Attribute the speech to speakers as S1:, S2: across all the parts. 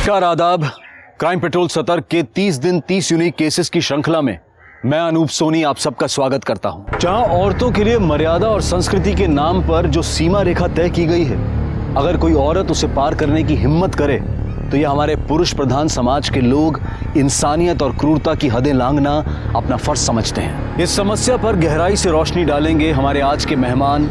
S1: नमस्कार, आदाब। Crime petrol सतर्क के 30 दिन 30 यूनिक केसेस की श्रृंखला में मैं अनूप सोनी आप सबका स्वागत करता हूं। जहां औरतों के लिए मर्यादा और संस्कृति के नाम पर जो सीमा रेखा तय की गई है, अगर कोई औरत उसे पार करने की हिम्मत करे तो ये हमारे पुरुष प्रधान समाज के लोग इंसानियत और क्रूरता की हदें लांघना अपना फर्ज समझते हैं। इस समस्या पर गहराई से रोशनी डालेंगे हमारे आज के मेहमान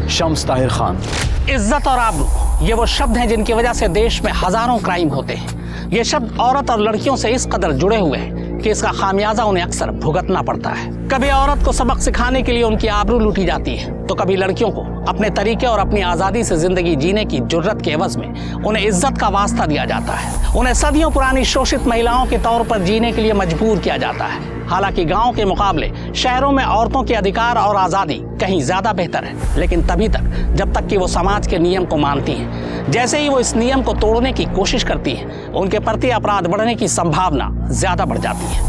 S1: शम्स ताहिर खान।
S2: इज्जत और आबरू, ये वो शब्द हैं जिनकी वजह से देश में हजारों क्राइम होते हैं। ये शब्द औरत और लड़कियों से इस कदर जुड़े हुए हैं कि इसका खामियाजा उन्हें अक्सर भुगतना पड़ता है। कभी औरत को सबक सिखाने के लिए उनकी आबरू लूटी जाती है, तो कभी लड़कियों को अपने तरीके और अपनी आज़ादी से जिंदगी जीने की जुर्रत के एवज में उन्हें इज्जत का वास्ता दिया जाता है। उन्हें सदियों पुरानी शोषित महिलाओं के तौर पर जीने के लिए मजबूर किया जाता है। हालांकि गांव के मुकाबले शहरों में औरतों के अधिकार और आज़ादी कहीं ज़्यादा बेहतर है, लेकिन तभी तक जब तक कि वो समाज के नियम को मानती हैं। जैसे ही वो इस नियम को तोड़ने की कोशिश करती हैं, उनके प्रति अपराध बढ़ने की संभावना ज़्यादा बढ़ जाती है।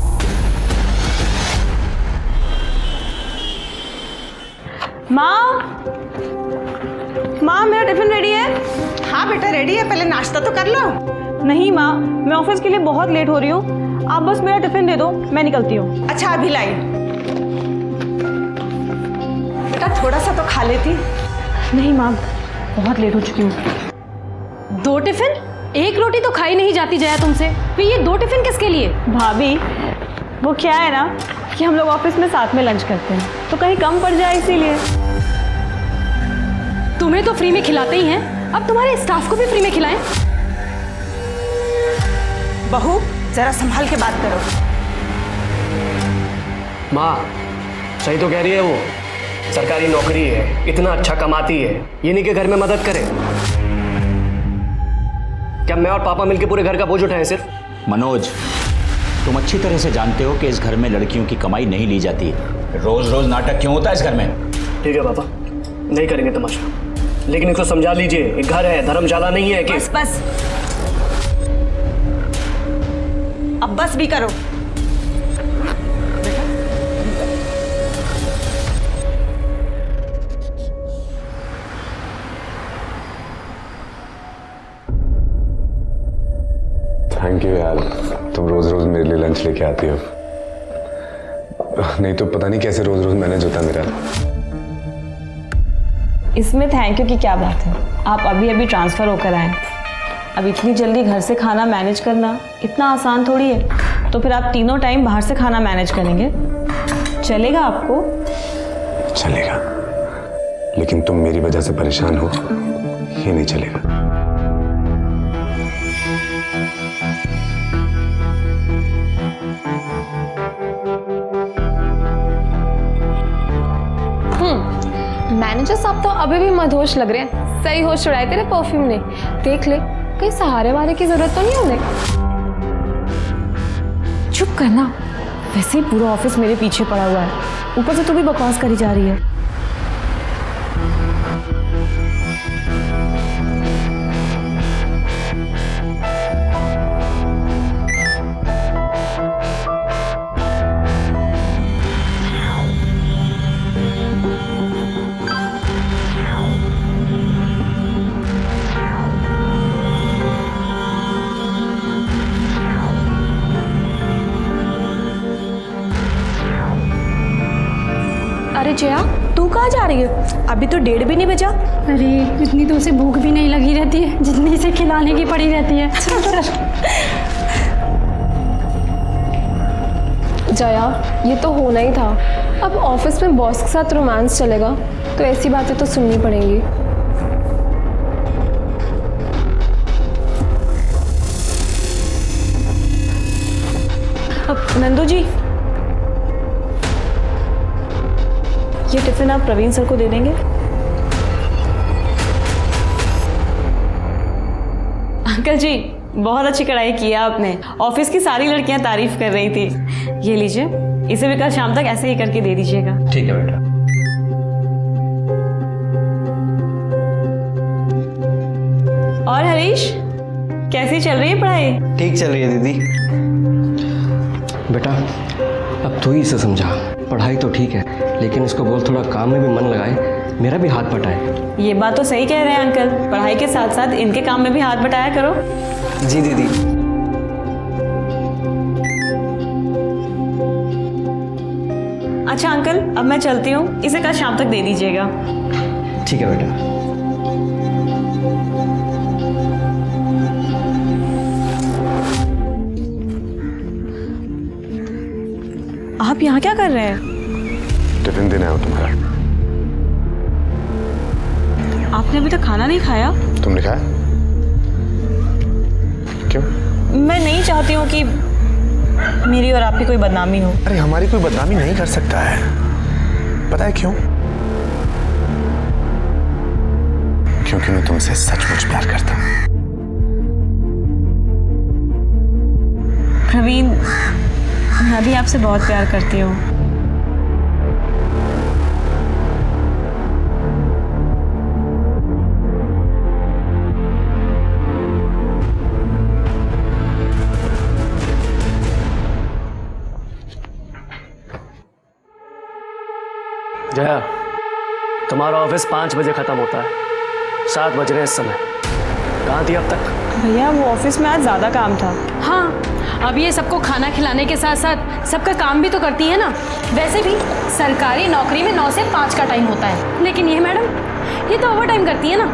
S3: माँ, मेरा टिफिन रेडी है?
S4: हाँ बेटा रेडी है, पहले नाश्ता तो कर लो।
S3: नहीं माँ, मैं ऑफिस के लिए बहुत लेट हो रही हूँ। आप बस मेरा टिफिन दे दो, मैं निकलती हूँ।
S4: अच्छा अभी लाई। बेटा थोड़ा सा तो खा लेती।
S3: नहीं माँ, बहुत लेट हो चुकी हूँ।
S5: 2 टिफिन? 1 रोटी तो खाई नहीं जाती जया तुमसे, फिर ये 2 टिफिन किसके लिए?
S3: भाभी, वो क्या है ना कि हम लोग ऑफिस में साथ में लंच करते हैं, तो कहीं कम पड़ जाए इसीलिए।
S5: तुम्हें तो फ्री में खिलाते ही हैं, अब तुम्हारे स्टाफ को भी फ्री में खिलाएं।
S4: बहू जरा संभाल के बात करो।
S6: माँ सही तो कह रही है, वो सरकारी नौकरी है, इतना अच्छा कमाती है, ये नहीं कि घर में मदद करे। क्या मैं और पापा मिलके पूरे घर का बोझ उठाएं सिर्फ?
S7: मनोज, तुम अच्छी तरह से जानते हो कि इस घर में लड़कियों की कमाई नहीं ली जाती है। रोज रोज नाटक क्यों होता है इस घर में?
S6: ठीक है पापा, नहीं करेंगे तमाशा, लेकिन इसको समझा लीजिए, एक घर है, धर्मशाला नहीं है कि।
S4: बस बस, अब बस भी करो।
S8: थैंक यू यार, तुम रोज रोज मेरे लिए लंच लेके आती हो। नहीं तो पता नहीं कैसे रोज रोज मैनेज होता मेरा।
S3: इसमें थैंक यू की क्या बात है? आप अभी अभी ट्रांसफ़र होकर आए, अब इतनी जल्दी घर से खाना मैनेज करना इतना आसान थोड़ी है। तो फिर आप तीनों टाइम बाहर से खाना मैनेज करेंगे, चलेगा आपको?
S8: चलेगा, लेकिन तुम मेरी वजह से परेशान हो, ये नहीं चलेगा।
S9: मैनेजर साहब तो अभी भी मदहोश लग रहे हैं। सही होश उड़ाए तेरे परफ्यूम ने। देख ले, कहीं सहारे वाले की जरूरत तो नहीं उन्हें।
S3: चुप करना, वैसे ही पूरा ऑफिस मेरे पीछे पड़ा हुआ है, ऊपर से तू भी बकवास करी जा रही है।
S5: अरे जया,
S3: तू कहाँ जा रही है? अभी तो 1:30 भी नहीं बजा।
S5: अरे इतनी तो उसे भूख भी नहीं लगी रहती है जितनी इसे खिलाने की पड़ी रहती है।
S9: जया, ये तो होना ही था। अब ऑफिस में बॉस के साथ रोमांस चलेगा तो ऐसी बातें तो सुननी पड़ेंगी।
S3: अब नंदू जी, ये टिफिन आप प्रवीण सर को दे देंगे? अंकल जी, बहुत अच्छी कढ़ाई की है आपने, ऑफिस की सारी लड़कियां तारीफ कर रही थी। ये लीजिए, इसे भी कल शाम तक ऐसे ही करके दे दीजिएगा।
S7: ठीक है बेटा।
S3: और हरीश, कैसी चल रही है पढ़ाई?
S10: ठीक चल रही है दीदी।
S6: बेटा अब तू ही इसे समझा, पढ़ाई तो ठीक है, लेकिन इसको बोल थोड़ा काम में भी मन लगाए, मेरा भी हाथ बटाए।
S3: ये बात तो सही कह रहे हैं अंकल, पढ़ाई के साथ साथ इनके काम में भी हाथ बटाया करो।
S10: जी दीदी।
S3: अच्छा अंकल, अब मैं चलती हूँ, इसे कल शाम तक दे दीजिएगा।
S6: ठीक है बेटा।
S3: आप यहाँ क्या कर रहे हैं?
S8: टिफिन देने आओ तुम्हारा।
S3: आपने अभी तक खाना नहीं खाया?
S8: तुमने खाया? क्यों?
S3: मैं नहीं चाहती हूँ कि मेरी और आपकी कोई बदनामी हो।
S8: अरे हमारी कोई बदनामी नहीं कर सकता है, पता है क्यों? क्योंकि मैं तुमसे सचमुच प्यार करता हूँ।
S3: प्रवीण, मैं भी आपसे बहुत प्यार करती हूँ।
S6: जया, तुम्हारा ऑफिस 5 बजे खत्म होता है, 7 बज रहे हैं इस समय। कहाँ थी अब तक?
S3: भैया वो ऑफिस में आज ज़्यादा काम था।
S5: हाँ, अब ये सबको खाना खिलाने के साथ साथ सबका काम भी तो करती है ना। वैसे भी सरकारी नौकरी में 9 से 5 का टाइम होता है, लेकिन ये मैडम ये तो ओवर टाइम करती है ना।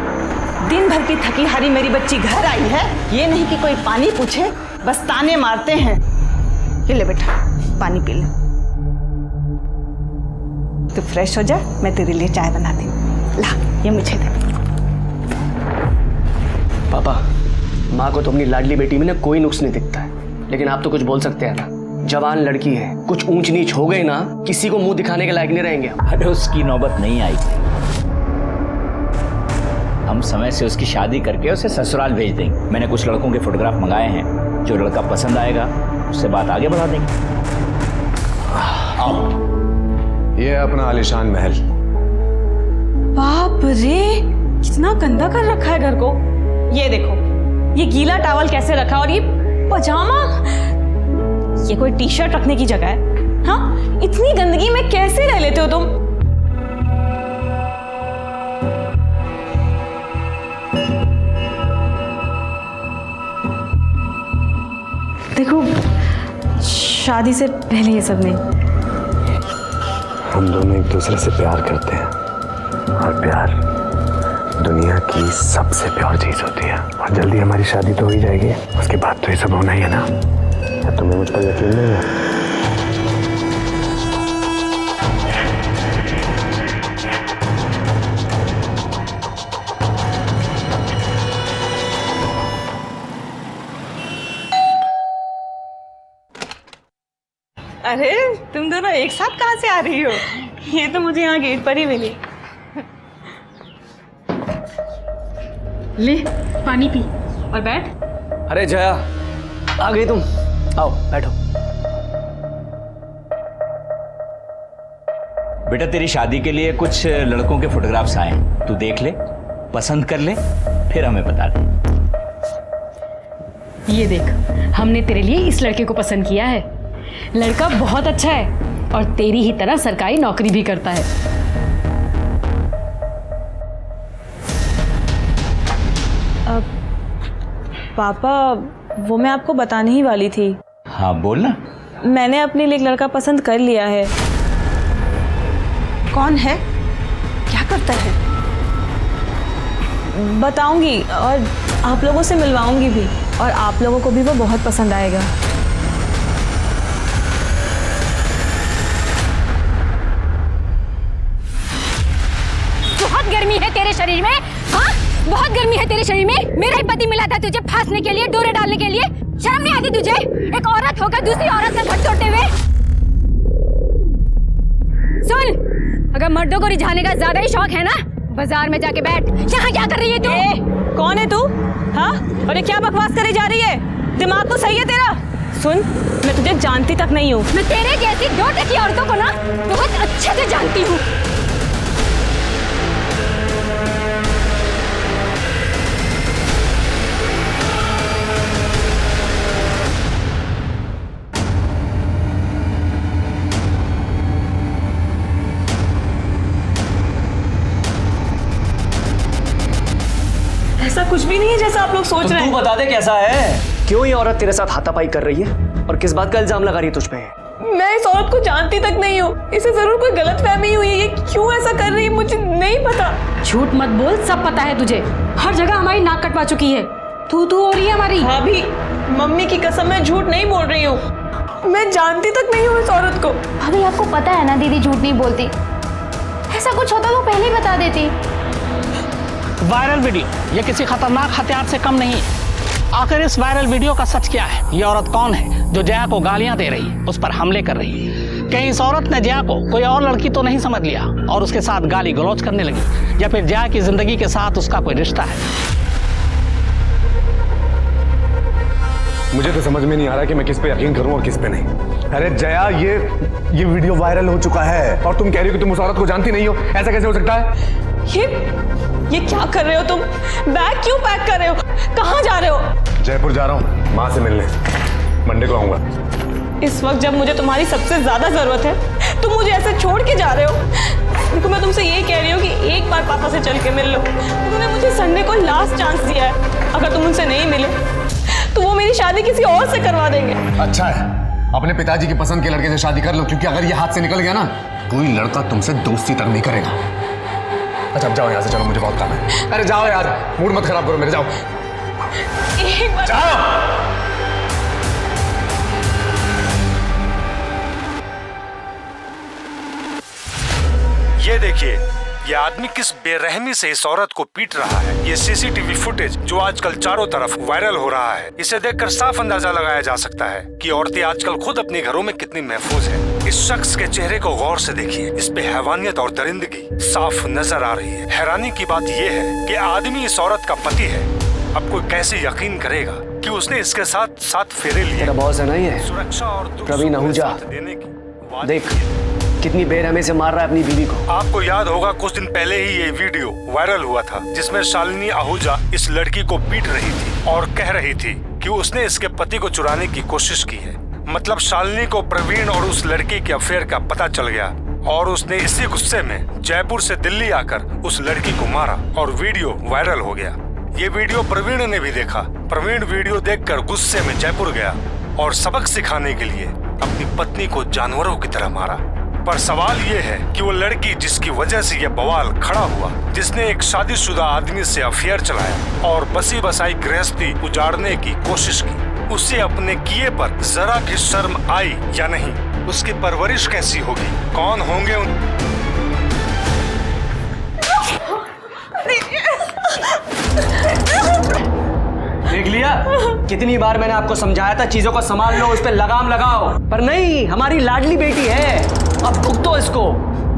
S4: दिन भर की थकी हारी मेरी बच्ची घर आई है, ये नहीं कि कोई पानी पूछे, बस ताने मारते हैं। ये ले बेटा, पानी पी ले। तू फ्रेश हो जा, मैं तेरे लिए चाय बनाती हूँ। ला, ये मुझे दे।
S6: पापा, माँ को तो अपनी लाडली बेटी में ना कोई नुक्स नहीं दिखता है, लेकिन आप तो कुछ बोल सकते हैं ना। जवान लड़की है, कुछ ऊंच नीच हो गए ना, किसी को मुंह दिखाने के लायक नहीं रहेंगे।
S7: अरे उसकी नौबत नहीं आई, हम समय से उसकी शादी करके उसे ससुराल भेज देंगे। मैंने कुछ लड़कों के फोटोग्राफ मंगाए हैं, जो लड़का पसंद आएगा उससे बात आगे बढ़ा देंगे। आओ।
S8: ये है अपना आलीशान महल।
S3: बाप रे, कितना गंदा कर रखा है घर को। ये देखो, ये गीला टॉवल कैसे रखा, और ये पजामा, ये कोई टी शर्ट रखने की जगह है? हाँ, इतनी गंदगी में कैसे रह लेते हो तुम? देखो, शादी से पहले ये सब नहीं।
S8: हम दोनों एक दूसरे से प्यार करते हैं, और प्यार दुनिया की सबसे प्यार चीज होती है। और जल्दी हमारी शादी तो हो ही जाएगी, उसके बाद तो ये सब होना ही है ना। क्या तुम्हें मुझ पर यकीन नहीं है?
S4: अरे तुम दोनों एक साथ कहाँ से आ रही हो?
S3: ये तो मुझे यहाँ गेट पर ही मिली।
S5: ले पानी पी और बैठ।
S6: अरे जया, आ गई तुम? आओ बैठो।
S7: बेटा, तेरी शादी के लिए कुछ लड़कों के फोटोग्राफ्स आए हैं, तू देख ले, पसंद कर ले, फिर हमें बता दे।
S5: ये देख, हमने तेरे लिए इस लड़के को पसंद किया है। लड़का बहुत अच्छा है और तेरी ही तरह सरकारी नौकरी भी करता है।
S3: पापा, वो मैं आपको बताने ही वाली थी।
S7: हाँ बोल ना।
S3: मैंने अपने लिए एक लड़का पसंद कर लिया है।
S4: कौन है? क्या करता है?
S3: बताऊंगी, और आप लोगों से मिलवाऊंगी भी, और आप लोगों को भी वो बहुत पसंद आएगा।
S5: बहुत गर्मी है तेरे शरीर में, हाँ? बहुत गर्मी है तेरे शरीर में। मेरा ही पति मिला था तुझे फांसने के लिए, डोरे डालने के लिए। शर्म नहीं आती तुझे? एक औरत होकर दूसरी औरत का घर तोड़ते हुए। सुन, अगर मर्दों को रिझाने का ज्यादा ही शौक है ना, बाजार में जाके बैठ। यहाँ क्या कर रही है तू?
S3: कौन है तू? हाँ, और ये क्या बकवास करे जा रही है? दिमाग तो सही है तेरा? सुन, मैं तुझे जानती तक नहीं हूँ।
S5: मैं तेरे जैसी 2 टकी औरतों को ना बहुत अच्छे से जानती हूँ।
S3: ऐसा कुछ भी नहीं है जैसा आप लोग सोच रहे
S6: तू
S3: हैं।
S6: बता दे कैसा है? क्यों ये औरत तेरे साथ हाथापाई कर रही है और किस बात का इल्जाम लगा रही है तुझ पे?
S3: मैं इस औरत को जानती तक नहीं हूँ। इसे जरूर कोई गलतफहमी हुई है। ये क्यों ऐसा कर रही है मुझे नहीं पता।
S5: झूठ मत बोल, सब पता है तुझे। हर जगह हमारी नाक कटवा चुकी है। तू हो रही है हमारी।
S3: भाभी, मम्मी की कसम मैं झूठ नहीं बोल रही हूँ। मैं जानती तक नहीं हूँ इस औरत को।
S9: भाभी आपको पता है ना दीदी झूठ नहीं बोलती। ऐसा कुछ होता तो पहले ही बता देती।
S2: वायरल वीडियो ये किसी खतरनाक हथियार से कम नहीं है। आखिर इस वायरल वीडियो का सच क्या है? ये औरत कौन है जो जया को गालियां दे रही है, उस पर हमले कर रही है? कहीं इस औरत ने जया को कोई और लड़की तो नहीं समझ लिया और उसके साथ गाली गलौज करने लगी, या फिर जया की जिंदगी के साथ उसका कोई रिश्ता है?
S8: मुझे तो समझ में नहीं आ रहा कि मैं किस पे यकीन करूं और किस पे नहीं। अरे जया, ये वीडियो वायरल हो चुका है और तुम कह रही हो कि तुम उस औरत को जानती नहीं हो। ऐसा कैसे हो सकता है?
S3: ये क्या कर रहे हो तुम? बैग क्यों पैक कर रहे हो? कहाँ जा रहे हो?
S8: जयपुर जा रहा हूँ माँ से मिलने, मंडे को आऊंगा।
S3: इस वक्त जब मुझे तुम्हारी सबसे ज्यादा जरूरत है तुम मुझे ऐसे छोड़ के जा रहे हो। देखो, मैं तुमसे ये कह रही हूँ कि एक बार पापा से चल के मिल लो। उन्होंने मुझे संडे को लास्ट चांस दिया है। अगर तुम उनसे नहीं मिले तो वो मेरी शादी किसी और से करवा देंगे।
S8: अच्छा है, अपने पिताजी की पसंद के लड़के से शादी कर लो, क्योंकि अगर ये हाथ से निकल गया ना, कोई लड़का तुमसे दोस्ती तक नहीं करेगा। अच्छा, अब जाओ यहाँ से, चलो मुझे बहुत काम है। अरे जाओ यार, मूड मत खराब करो मेरे, जाओ
S3: एक बार
S8: जाओ।
S10: ये देखिए, ये आदमी किस बेरहमी से इस औरत को पीट रहा है। ये सीसीटीवी फुटेज जो आजकल चारों तरफ वायरल हो रहा है, इसे देखकर साफ अंदाजा लगाया जा सकता है कि औरतें आजकल खुद अपने घरों में कितनी महफूज हैं। इस शख्स के चेहरे को गौर से देखिए, इस पे हैवानियत और दरिंदगी साफ नजर आ रही है। हैरानी की बात ये है कि आदमी इस औरत का पति है। अब कोई कैसे यकीन करेगा कि उसने इसके साथ 7 फेरे लिए।
S6: तेरा बॉस है ना ये
S10: सुरक्षा और
S6: प्रवीण आहूजा,
S10: देने की
S6: देख कितनी बेरहमी से मार रहा है अपनी बीवी को।
S10: आपको याद होगा कुछ दिन पहले ही ये वीडियो वायरल हुआ था जिसमें शालिनी आहूजा इस लड़की को पीट रही थी और कह रही थी कि उसने इसके पति को चुराने की कोशिश की है। मतलब शालिनी को प्रवीण और उस लड़की के अफेयर का पता चल गया और उसने इसी गुस्से में जयपुर से दिल्ली आकर उस लड़की को मारा और वीडियो वायरल हो गया। ये वीडियो प्रवीण ने भी देखा। प्रवीण वीडियो देखकर गुस्से में जयपुर गया और सबक सिखाने के लिए अपनी पत्नी को जानवरों की तरह मारा। पर सवाल ये है कि वो लड़की जिसकी वजह से ये बवाल खड़ा हुआ, जिसने एक शादीशुदा आदमी से अफेयर चलाया और बसी बसाई गृहस्थी उजाड़ने की कोशिश की, उसे अपने किए पर जरा भी शर्म आई या नहीं? उसकी परवरिश कैसी होगी? कौन होंगे उन
S6: देख लिया, कितनी बार मैंने आपको समझाया था चीजों को संभाल लो, उस पर लगाम लगाओ, पर नहीं, हमारी लाडली बेटी है, अब भुगतो इसको।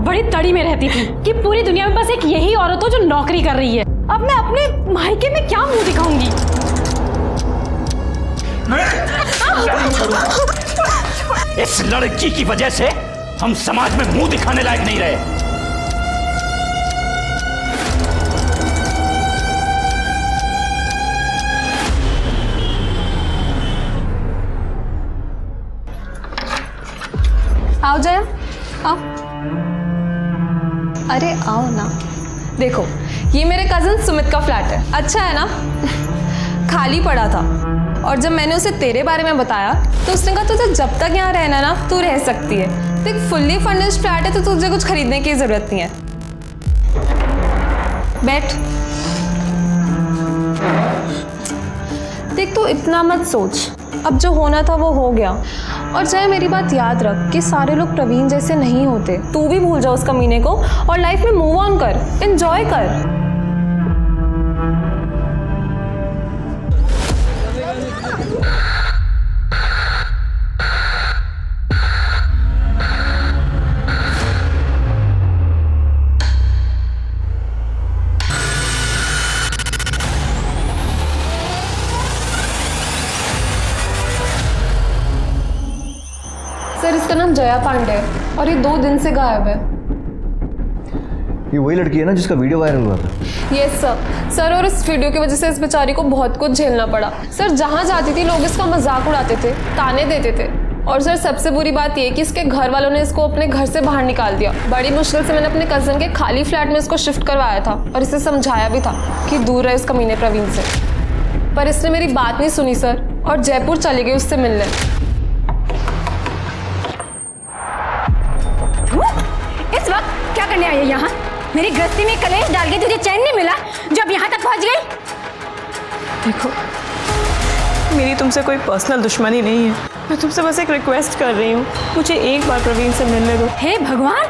S5: बड़ी तड़ी में रहती थी कि पूरी दुनिया में बस एक यही औरत हो जो नौकरी कर रही है। अब मैं अपने मायके में क्या मुंह दिखाऊंगी?
S7: इस लड़की की वजह से हम समाज में मुंह दिखाने लायक नहीं रहे।
S9: आओ जया, आओ। अरे आओ ना। देखो, ये मेरे कजन सुमित का फ्लैट है। अच्छा है ना? खाली पड़ा था और जब मैंने उसे तेरे बारे में बताया तो उसने कहा तुझे जब तक यहाँ रहना ना तू रह सकती है। देख, फुल्ली फर्निश्ड फ्लैट है तो तुझे कुछ खरीदने की जरूरत नहीं है। बैठ। देख, तू इतना मत सोच, अब जो होना था वो हो गया। और जय, मेरी बात याद रख कि सारे लोग प्रवीण जैसे नहीं होते। तू भी भूल जा उस कमीने को और लाइफ में मूव ऑन कर, एंजॉय कर। सर, इसका नाम जया पांडे है और ये 2 दिन से गायब है।
S11: ये वही लड़की है ना जिसका वीडियो वायरल हुआ था?
S9: यस सर, और इस वीडियो की वजह से इस बेचारी को बहुत कुछ झेलना पड़ा। सर, जहाँ जाती थी लोग इसका मजाक उड़ाते थे, ताने देते थे। और सर, सबसे बुरी बात ये कि इसके घर वालों ने इसको अपने घर से बाहर निकाल दिया। बड़ी मुश्किल से मैंने अपने कजन के खाली फ्लैट में इसको शिफ्ट करवाया था और इसे समझाया भी था कि दूर रहे इस कमीने प्रवीण से, पर इसने मेरी बात नहीं सुनी सर और जयपुर चली गई उससे मिलने।
S5: तू इस वक्त क्या करने आई है यहाँ? मेरी गृहस्थी में कलेश डाल के तुझे चैन नहीं मिला जो अब यहाँ तक पहुँच गई?
S3: देखो, मेरी तुमसे कोई पर्सनल दुश्मनी नहीं है। मैं तुमसे बस एक रिक्वेस्ट कर रही हूँ, मुझे एक बार प्रवीण से मिलने दो।
S5: हे भगवान,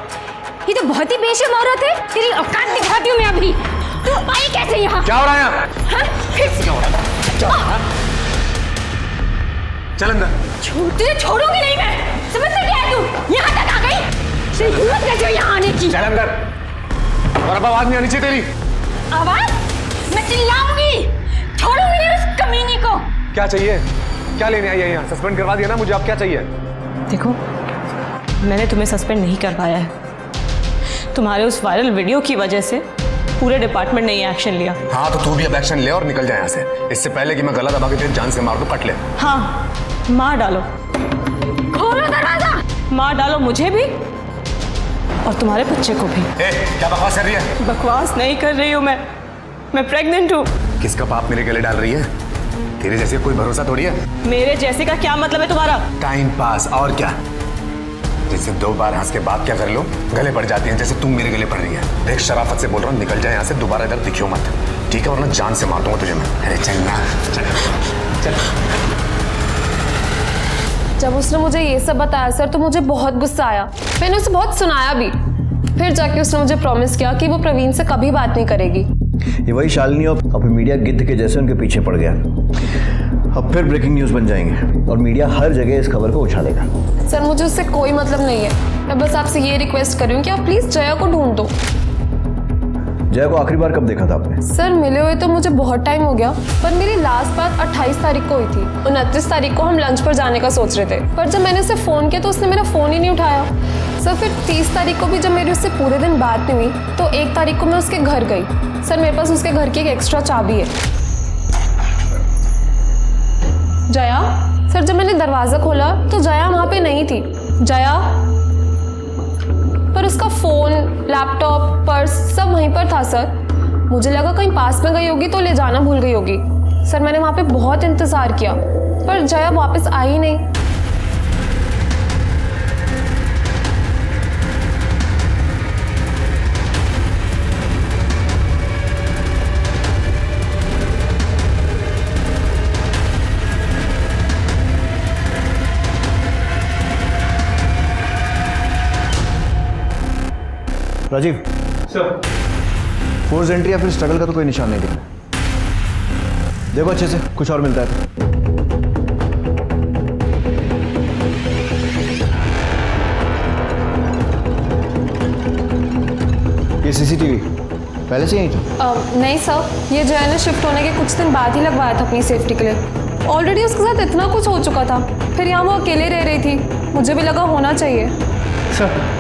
S5: ये तो बहुत ही बेशर्म औरत है। तेरी औकात दिखाती हूँ मैं अभी। तू आई कैसे यहाँ?
S8: क्या हो रहा है यहाँ? चल अंदर।
S5: तुझे छोड़ूंगी नहीं मैं। समझता क्या है तू? यहाँ तक आ गई? तेरी हिम्मत कैसे हुई यहाँ आने की?
S8: चल अंदर। और अब आवाज नहीं आनी चाहिए तेरी।
S5: आवाज? मैं चिल्लाऊंगी। छोड़ूंगी नहीं उस कमीनी को।
S8: क्या चाहिए? क्या लेने आई है यहाँ? सस्पेंड करवा दिया ना मुझे, अब क्या चाहिए?
S3: देखो, मैंने तुम्हें सस्पेंड नहीं करवाया है। तुम्हारे उस वायरल वीडियो की वजह से पूरे डिपार्टमेंट ने ये एक्शन लिया।
S8: हाँ तो तू भी अब एक्शन ले और निकल जाए यहाँ से, इससे पहले कि मैं गला दबा के तेरी जान से मार दूं, कट ले।
S3: हाँ, मार डालो।
S5: खोलो दरवाजा।
S3: मार डालो मुझे भी और तुम्हारे बच्चे को भी।
S8: क्या बकवास कर रही है?
S3: बकवास नहीं कर रही हूँ मैं प्रेग्नेंट हूँ।
S8: किसका पाप मेरे गले डाल रही है? तेरे जैसे कोई भरोसा थोड़ी है।
S3: मेरे जैसे का क्या मतलब है तुम्हारा?
S8: टाइम पास, और क्या? जिससे 2 बार हंस के बात क्या कर लो, गले पड़ जाती हैं, जैसे तुम मेरे गले पड़ रही है। देख, शराफत से बोल रहा हूँ, निकल जाए यहाँ से, दोबारा इधर दिखियो मत, ठीक है? वरना जान से मार दूंगा तुझे मैं। अरे चल ना, चल।
S9: जब उसने मुझे ये सब बताया सर तो मुझे बहुत गुस्सा आया। मैंने उसे बहुत सुनाया भी। फिर जाके उसने मुझे प्रॉमिस किया कि वो प्रवीण से कभी बात नहीं करेगी।
S11: ये वही शालिनी अब मीडिया गिद्ध के जैसे उनके पीछे पड़ गया। अब फिर ब्रेकिंग न्यूज़ बन जाएंगे और मीडिया हर जगह इस खबर को उछालेगा।
S9: सर मुझे उससे कोई मतलब नहीं है। मैं बस आपसे ये रिक्वेस्ट कर रही हूँ कि आप प्लीज़ जया को ढूंढ दो।
S11: जया को आखिरी बार कब देखा था आपने?
S9: सर मिले हुए तो मुझे बहुत टाइम हो गया, पर मेरी लास्ट बात 28 तारीख को हुई थी। 29 तारीख को हम लंच पर जाने का सोच रहे थे, पर जब मैंने उसे फ़ोन किया तो उसने मेरा फ़ोन ही नहीं उठाया। सर फिर 30 तारीख को भी जब मेरी उससे पूरे दिन बात नहीं हुई तो 1 तारीख को मैं उसके घर गई। सर मेरे पास उसके घर की एक एक्स्ट्रा चाबी है। जया? सर जब मैंने दरवाज़ा खोला तो जया वहाँ पे नहीं थी। जया? पर उसका फ़ोन, लैपटॉप, पर्स सब वहीं पर था सर। मुझे लगा कहीं पास में गई होगी तो ले जाना भूल गई होगी। सर मैंने वहाँ पे बहुत इंतज़ार किया पर जया वापस आई ही नहीं।
S11: राजीव सर, फोर्स एंट्री या फिर स्ट्रगल का तो कोई निशान नहीं दिख रहा। देखो अच्छे से, कुछ और मिलता है तो। ये सीसीटीवी पहले से यही था?
S9: नहीं सर, ये जया ने शिफ्ट होने के कुछ दिन बाद ही लगवाया था अपनी सेफ्टी के लिए। ऑलरेडी उसके साथ इतना कुछ हो चुका था, फिर यहाँ वो अकेले रह रही थी, मुझे भी लगा होना चाहिए।
S12: सर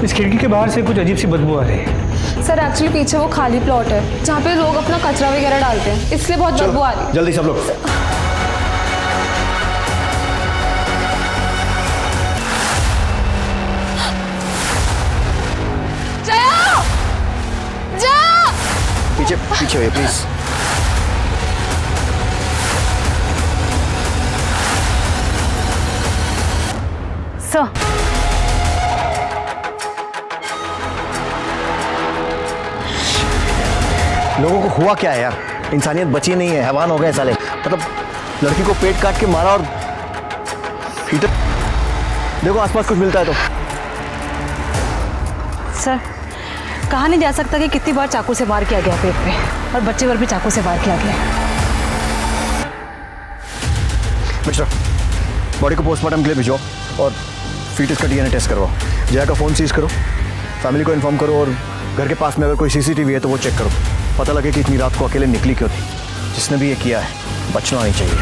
S12: इस खिड़की के बाहर से कुछ अजीब सी बदबू आ रही है।
S9: सर एक्चुअली पीछे वो खाली प्लॉट है जहाँ पे लोग अपना कचरा वगैरह डालते हैं, इसलिए बहुत बदबू आ रही है।
S11: जल्दी सब लोग।
S9: जया! जया!
S11: पीछे पीछे हुए प्लीज।
S5: सर
S11: लोगों को हुआ क्या है यार? इंसानियत बची नहीं है, हैवान हो गए साले। मतलब लड़की को पेट काट के मारा और हीटर। देखो आसपास कुछ मिलता है तो।
S5: सर कहा नहीं जा सकता कि कितनी बार चाकू से वार किया गया पेट पे, और बच्चे पर भी चाकू से वार किया गया।
S11: मिस्टर, बॉडी को पोस्टमार्टम के लिए भिजो और फीटस का डीएनए टेस्ट करवाओ। जया का फ़ोन सीज करो, फैमिली को इन्फॉर्म करो और घर के पास में अगर कोई सीसीटीवी है तो वो चेक करो। पता लगे कि इतनी रात को अकेले निकली क्यों थी। जिसने भी ये किया है बचना नहीं चाहिए।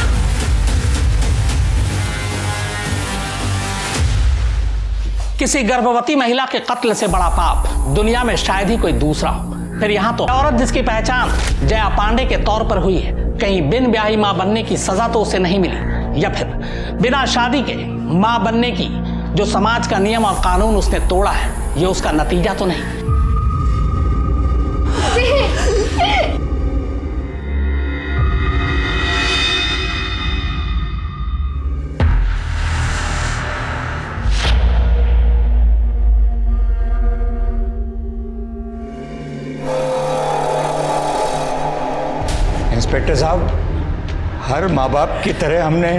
S2: किसी गर्भवती महिला के कत्ल से बड़ा पाप दुनिया में शायद ही कोई दूसरा हो। फिर यहाँ तो औरत जिसकी पहचान जया पांडे के तौर पर हुई है, कहीं बिन ब्याही मां बनने की सजा तो उसे नहीं मिली, या फिर बिना शादी के मां बनने की जो समाज का नियम और कानून उसने तोड़ा है, ये उसका नतीजा तो नहीं।
S13: इंस्पेक्टर साहब, हर माँ बाप की तरह हमने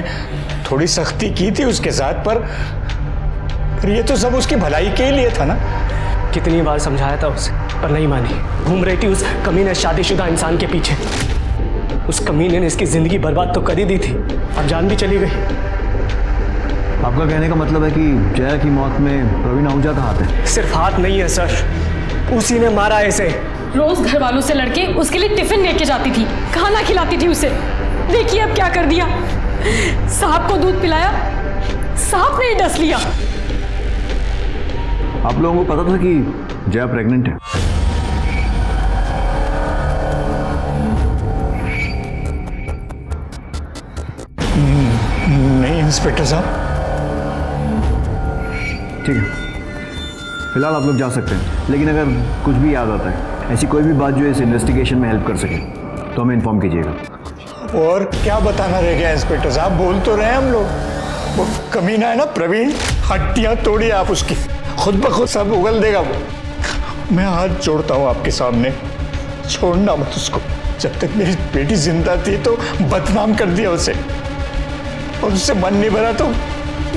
S13: थोड़ी सख्ती की थी उसके साथ, पर ये तो सब उसकी भलाई के लिए था ना।
S6: कितनी बार समझाया था उसे, पर नहीं मानी। घूम रही थी उस कमीने शादीशुदा इंसान के पीछे। उस कमीने ने इसकी जिंदगी बर्बाद तो कर ही दी थी, अब जान भी चली गई।
S11: आपका कहने का मतलब है कि जया की मौत में प्रवीण आहूजा का हाथ है?
S6: सिर्फ हाथ नहीं है सर, उसी ने मारा है इसे।
S5: रोज घर वालों से लड़के उसके लिए टिफिन लेके जाती थी, खाना खिलाती थी उसे। देखिए अब क्या कर दिया। सांप को दूध पिलाया, सांप ने ही डस लिया।
S11: आप लोगों को पता था कि जया प्रेग्नेंट है?
S13: नहीं इंस्पेक्टर साहब।
S11: ठीक है, फिलहाल आप लोग जा सकते हैं, लेकिन अगर कुछ भी याद आता है, ऐसी कोई भी बात जो इस इन्वेस्टिगेशन में हेल्प कर सके, तो हमें इन्फॉर्म कीजिएगा।
S13: और क्या बताना रह गया इंस्पेक्टर साहब, बोल तो रहे हम लोग। वो कमीना है ना प्रवीण, हड्डियां तोड़ी आप उसकी, खुद ब खुद सब उगल देगा वो। मैं हाथ जोड़ता हूँ आपके सामने, छोड़ना मत उसको। जब तक मेरी बेटी जिंदा थी तो बदनाम कर दिया उसे, और उससे मन नहीं भरा तो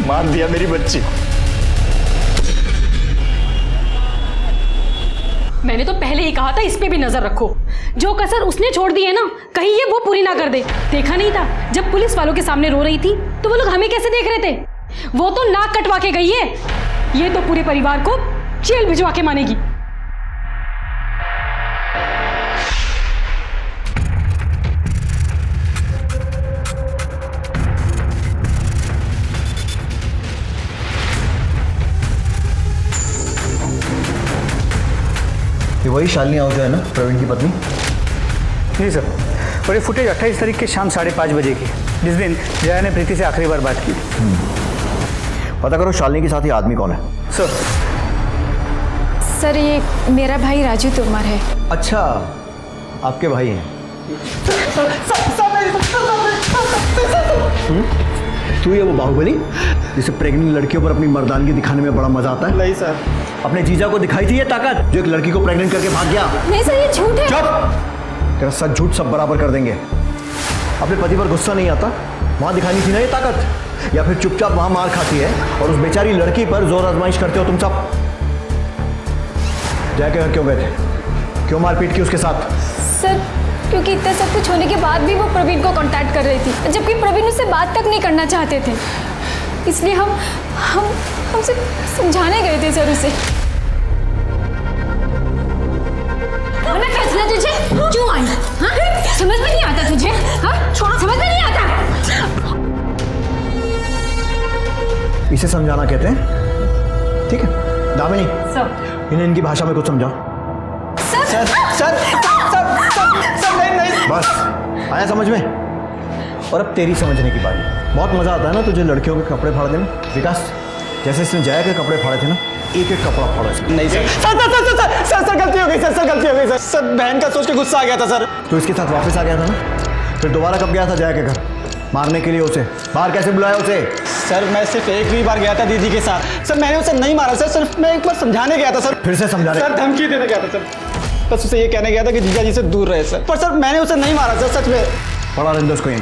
S13: मार दिया मेरी बच्ची को।
S5: मैंने तो पहले ही कहा था इस पे भी नजर रखो। जो कसर उसने छोड़ दी है ना, कहीं ये वो पूरी ना कर दे। देखा नहीं था जब पुलिस वालों के सामने रो रही थी तो वो लोग हमें कैसे देख रहे थे? वो तो नाक कटवा के गई है, ये तो पूरे परिवार को जेल भिजवा के मानेगी।
S11: ये वही शालिनी आहूजा है ना, प्रवीण की पत्नी?
S12: जी सर, और ये फुटेज 28 तारीख के शाम 5:30 बजे की, जिस दिन जया ने प्रीति से आखिरी बार बात की।
S11: पता करो शालिनी के साथ ही आदमी कौन है।
S9: सर ये मेरा भाई राजू तोमर है।
S11: अच्छा, आपके भाई हैं? तू ये वो बाहुबली जिसे प्रेग्नेंट लड़कियों पर अपनी मर्दानगी दिखाने में बड़ा मजा आता है?
S12: नहीं सर।
S11: अपने जीजा को दिखाई थी ये ताकत जो एक लड़की को प्रेग्नेंट करके भाग गया?
S9: नहीं सर, ये झूठ है।
S11: चुप! तेरा सच झूठ सब बराबर कर देंगे। अपने पति पर गुस्सा नहीं आता, वहां दिखानी थी ना ये ताकत, या फिर चुपचाप वहां मार खाती है और उस बेचारी लड़की पर जोर आजमाइश करते हो तुम सब? जया के घर क्यों गए थे? क्यों मारपीट की उसके साथ?
S9: सर क्योंकि इतना सब कुछ होने के बाद भी वो प्रवीण को कांटेक्ट कर रही थी, जबकि प्रवीण उससे बात तक नहीं करना चाहते थे। इसलिए हमसे समझाने गए थे सर उसे। फैसला तुझे क्यों आई? हाँ? समझ में नहीं आता तुझे? हाँ? छोड़ो, समझ में नहीं आता।
S11: इसे समझाना कहते हैं, ठीक है? दामिनी
S5: सर,
S11: इन्हें इनकी भाषा में कुछ समझाओ।
S9: सर
S11: नहीं। बस आया समझ में? और अब तेरी समझने की बारी। बहुत मजा आता है ना तुझे लड़कियों के कपड़े फाड़ने में, विकास? जैसे इसने जया के कपड़े फाड़े थे ना, एक एक कपड़ा फाड़ा इसने।
S6: नहीं सर गलती हो गई सर गलती हो गई सर। सर बहन का सोच के गुस्सा आ गया था सर।
S11: तो इसके साथ वापस आ गया था ना, फिर दोबारा कब गया था जया के घर मारने के लिए? उसे बाहर कैसे बुलाया उसे?
S6: सर मैं सिर्फ एक ही बार गया था दीदी के साथ। सर मैंने उसे नहीं मारा सर, सिर्फ मैं एक बार समझाने गया था सर।
S11: फिर से समझाने?
S6: सर धमकी देने गया था सर, बस उसे ये कहने गया था कि जीजा जी से दूर रहे सर। पर सर मैंने उसे नहीं मारा सर, सच में।
S11: पढ़ा रहने दो उसको, यहीं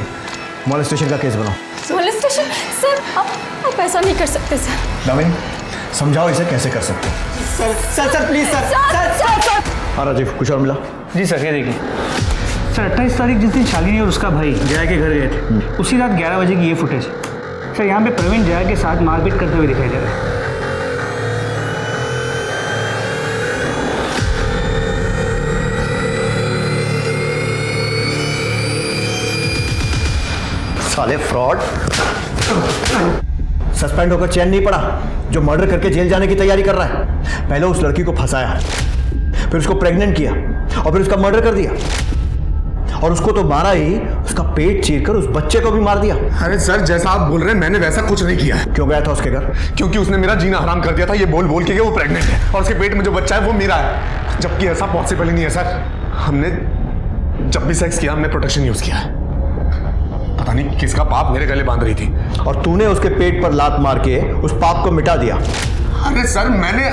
S11: मॉलेस्टेशन का केस बनाओ।
S9: मॉलेस्टेशन? सर आप ऐसा नहीं कर सकते सर।
S11: दामिनी समझाओ इसे कैसे कर सकते।
S6: Sir please sir.
S11: हाँ राजीव, कुछ और मिला?
S12: जी सर, ये देखिए सर, 28 तारीख जिस दिन शालिनी और उसका भाई जया के घर गए थे, उसी रात 11 बजे की ये फुटेज। सर यहाँ पे प्रवीण जया के साथ मारपीट करते हुए दिखाई दे रहा है।
S11: साले फ्रॉड, सस्पेंड होकर चैन नहीं पड़ा जो मर्डर करके जेल जाने की तैयारी कर रहा है। पहले उस लड़की को फंसाया, फिर उसको प्रेग्नेंट किया और फिर उसका मर्डर कर दिया, और उसको तो मारा ही, उसका पेट चीरकर उस बच्चे को भी मार दिया।
S8: अरे सर जैसा आप बोल रहे हैं मैंने वैसा कुछ नहीं किया है।
S11: क्यों गया था उसके घर?
S8: क्योंकि उसने मेरा जीना हराम कर दिया था ये बोल बोल के कि वो प्रेग्नेंट है और उसके पेट में जो बच्चा है वो मेरा है, जबकि ऐसा पॉसिबल ही नहीं है सर। हमने जब भी सेक्स किया हमने प्रोटेक्शन यूज किया है। पता नहीं किसका पाप मेरे गले बांध रही थी
S11: और तूने उसके पेट पर लात मार के उस पाप को मिटा दिया।
S8: अरे सर मैंने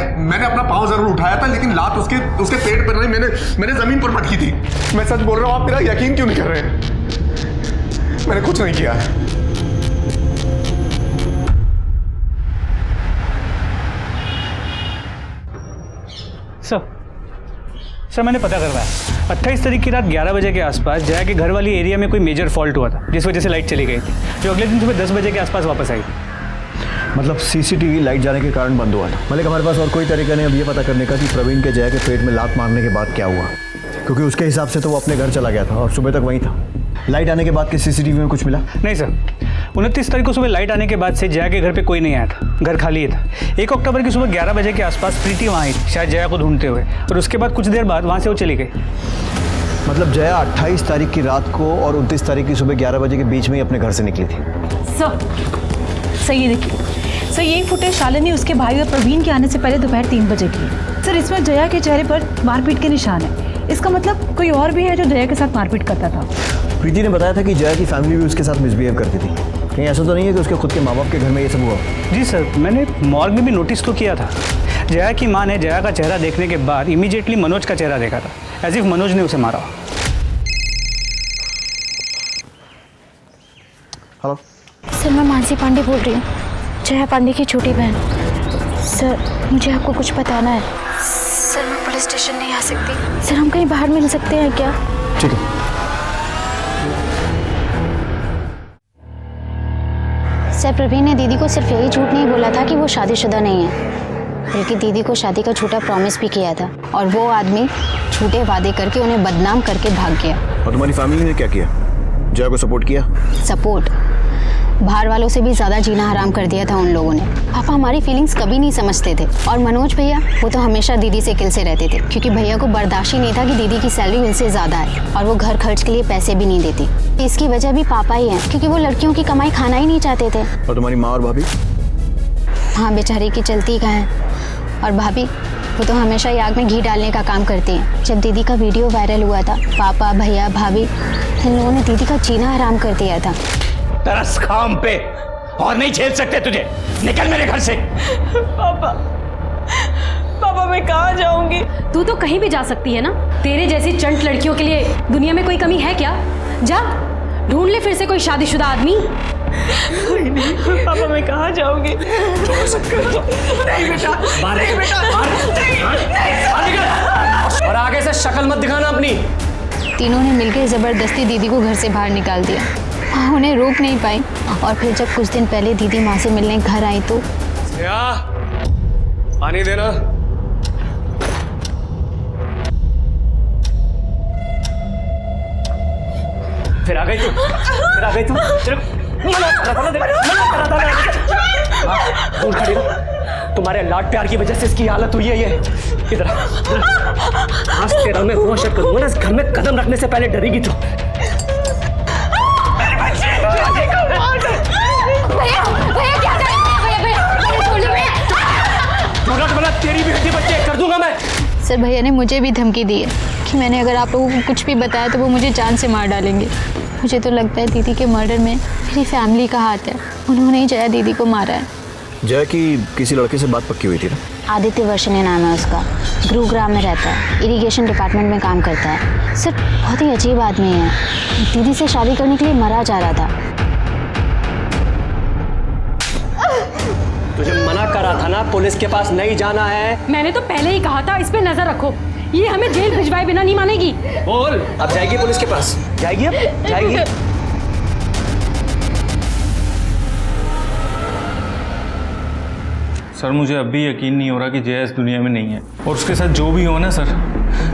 S8: अपना पाँव जरूर उठाया था लेकिन लात उसके पेट पर नहीं, मैंने जमीन पर पटकी थी। मैं सच बोल रहा हूँ, आप मेरा यकीन क्यों नहीं कर रहे हैं?
S13: मैंने कुछ नहीं किया।
S12: सर मैंने पता करवाया, 28 तारीख की रात 11 बजे के आसपास जया के घर वाली एरिया में कोई मेजर फॉल्ट हुआ था, जिस वजह से लाइट चली गई थी, जो अगले दिन सुबह 10 बजे के आसपास वापस आई थी।
S11: मतलब सीसीटीवी लाइट जाने के कारण बंद हुआ था। मलिक, हमारे पास और कोई तरीका नहीं अब ये पता करने का कि प्रवीण के जया के पेट में लात मारने के बाद क्या हुआ, क्योंकि उसके हिसाब से तो वो अपने घर चला गया था और सुबह तक वहीं था। लाइट आने के बाद के सीसीटीवी में कुछ मिला?
S12: नहीं सर, 29 तारीख को सुबह लाइट आने के बाद से जया के घर पे कोई नहीं आया था, घर खाली था। 1 अक्टूबर की सुबह 11 बजे के आसपास प्रीति वहाँ आई थी, शायद जया को ढूंढते हुए, और उसके बाद कुछ देर बाद वहाँ से वो चली गई।
S11: मतलब जया 28 तारीख की रात को और 29 तारीख की सुबह 11 बजे के बीच में ही अपने घर से निकली थी।
S4: सर ये देखिए सर, यही फुटेज शालिनी उसके भाई और प्रवीण के आने से पहले दोपहर 3 बजे की है। सर इसमें जया के चेहरे पर मारपीट के निशान है। इसका मतलब कोई और भी है जो जया के साथ मारपीट करता था।
S11: प्रीति ने बताया था कि जया की फैमिली भी उसके साथ मिसबिहेव करती थी। कहीं ऐसा तो नहीं है कि उसके खुद के माँ बाप के घर में ये सब हुआ?
S12: जी सर, मैंने मॉर्ग में भी नोटिस तो किया था। जया की माँ ने जया का चेहरा देखने के बाद इमीडिएटली मनोज का चेहरा देखा था, एज इफ मनोज ने उसे मारा।
S11: हेलो
S14: सर, मैं मानसी पांडे बोल रही हूँ, जया पांडे की छोटी बहन। सर मुझे आपको कुछ बताना है। सर मैं पुलिस स्टेशन नहीं आ सकती। सर हम कहीं बाहर मिल सकते हैं क्या?
S11: ठीक है।
S14: सर प्रवीण ने दीदी को सिर्फ यही झूठ नहीं बोला था कि वो शादीशुदा नहीं है, बल्कि दीदी को शादी का झूठा प्रॉमिस भी किया था, और वो आदमी झूठे वादे करके उन्हें बदनाम करके भाग गया।
S11: और तुम्हारी फैमिली ने क्या किया? जया को सपोर्ट किया?
S14: सपोर्ट? बाहर वालों से भी ज़्यादा जीना हराम कर दिया था उन लोगों ने। पापा हमारी फीलिंग्स कभी नहीं समझते थे, और मनोज भैया वो तो हमेशा दीदी से किल से रहते थे, क्योंकि भैया को बर्दाश्त ही नहीं था कि दीदी की सैलरी उनसे ज़्यादा है और वो घर खर्च के लिए पैसे भी नहीं देती। इसकी वजह भी पापा ही हैं, क्योंकि वो लड़कियों की कमाई खाना ही नहीं चाहते थे।
S11: और तुम्हारी माँ और भाभी?
S14: हाँ बेचारी की चलती का है, और भाभी वो तो हमेशा ही आग में घी डालने का काम करती हैं। जब दीदी का वीडियो वायरल हुआ था, पापा भैया भाभी इन लोगों ने दीदी का जीना हराम कर दिया था।
S7: तरस खाम पे और नहीं झेल सकते तुझे, निकल मेरे घर से।
S3: पापा मैं कहाँ जाऊंगी?
S5: तू तो कहीं भी जा सकती है ना, तेरे जैसी चंट लड़कियों के लिए दुनिया में कोई कमी है क्या? जा ढूंढ ले फिर से कोई शादीशुदा आदमी।
S3: नहीं पापा मैं कहाँ जाऊंगी? नहीं बेटा, नहीं बेटा,
S6: और आगे से शक्ल मत दिखाना अपनी।
S14: तीनों ने मिलकर जबरदस्ती दीदी को घर से बाहर निकाल दिया। उन्हें रोक नहीं पाई, और फिर जब कुछ दिन पहले दीदी माँ से मिलने घर आई तो
S6: पानी देना। फिर आ गई तू, फिर आ गई तू। दूर खड़ी रहो। तुम्हारे लाड प्यार की वजह से इसकी हालत हुई है ये। इधर आज तेरा मैं वो शक करूंगा ना, इस घर में कदम रखने से पहले डरेगी तू। तेरी भी हड्डी बच्चे कर दूंगा मैं।
S14: सर भैया ने मुझे भी धमकी दी है कि मैंने अगर आप लोगों को कुछ भी बताया तो वो मुझे जान से मार डालेंगे। मुझे तो लगता है दीदी के मर्डर में मेरी फैमिली का हाथ है, उन्होंने ही जया दीदी को मारा है।
S11: जया की किसी लड़के से बात पक्की हुई थी ना?
S14: आदित्य वर्षने नाम है उसका, गुरुग्राम में रहता है, इरिगेशन डिपार्टमेंट में काम करता है। सर बहुत ही अजीब आदमी है, दीदी से शादी करने के लिए मरा जा रहा था।
S6: तुझे मना करा था ना, पुलिस के पास नहीं जाना है।
S5: मैंने तो पहले ही कहा था इस पे नजर रखो, ये हमें जेल भिजवाए बिना नहीं मानेगी।
S6: बोल, अब जाएगी पुलिस के पास? जाएगी? अब जाएगी?
S10: सर मुझे अब भी यकीन नहीं हो रहा कि जया इस दुनिया में नहीं है, और उसके साथ जो भी हो ना सर,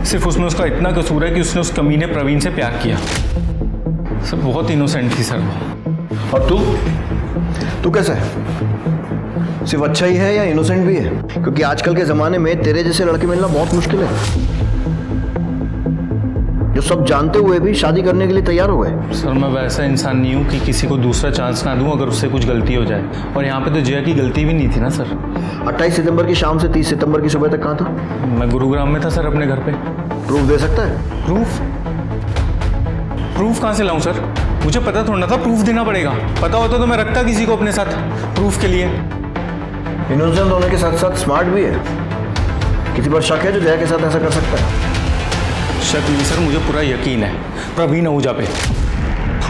S10: सिर्फ उसमें उसका इतना कसूर है कि उसने उस कमीने प्रवीण से प्यार किया। सर बहुत इनोसेंट थी सर वो।
S11: और तू कैसा है? सिर्फ अच्छा ही है या इनोसेंट भी है? क्योंकि आजकल के ज़माने में तेरे जैसे लड़के मिलना बहुत मुश्किल है, जो सब जानते हुए भी शादी करने के लिए तैयार हो गए।
S10: सर मैं वैसा इंसान नहीं हूँ कि किसी को दूसरा चांस ना दूँ अगर उससे कुछ गलती हो जाए, और यहाँ पे तो जया की गलती भी नहीं थी ना सर।
S11: 28 सितंबर की शाम से 30 सितंबर की सुबह तक कहाँ था?
S10: मैं गुरुग्राम में था सर, अपने घर पे।
S11: प्रूफ दे सकता है?
S10: प्रूफ कहाँ से लाऊं सर? मुझे पता थोड़ा ना था प्रूफ देना पड़ेगा, पता होता तो मैं रखता किसी को अपने साथ प्रूफ के लिए।
S11: इनोसेंट होने के साथ साथ स्मार्ट भी है। किसी पर शक है जो जया के साथ ऐसा कर सकता है?
S10: शक नहीं सर, मुझे पूरा यकीन है प्रवीण आहूजा पे।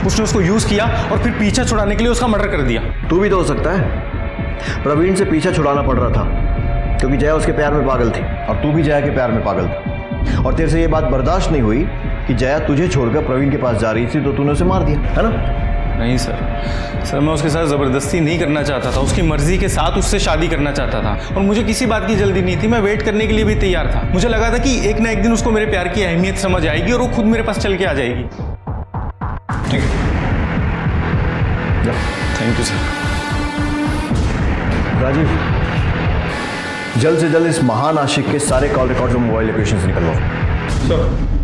S15: उसने उसको यूज़ किया और फिर पीछा छुड़ाने के लिए उसका मर्डर कर दिया।
S11: तू भी तो हो सकता है। प्रवीण से पीछा छुड़ाना पड़ रहा था क्योंकि जया उसके प्यार में पागल थी और तू भी जया के प्यार में पागल था, और तेरे से ये बात बर्दाश्त नहीं हुई कि जया तुझे छोड़कर प्रवीण के पास जा रही थी, तो तूने उसे मार दिया, है ना?
S15: नहीं सर, मैं उसके साथ ज़बरदस्ती नहीं करना चाहता था, उसकी मर्जी के साथ उससे शादी करना चाहता था और मुझे किसी बात की जल्दी नहीं थी। मैं वेट करने के लिए भी तैयार था। मुझे लगा था कि एक ना एक दिन उसको मेरे प्यार की अहमियत समझ आएगी और वो खुद मेरे पास चल के आ जाएगी। ठीक है, थैंक यू सर।
S11: राजीव, जल्द से जल्द इस महान आशिक के सारे कॉल रिकॉर्ड्स और मोबाइल लोकेशन से निकलवाओ।
S15: सर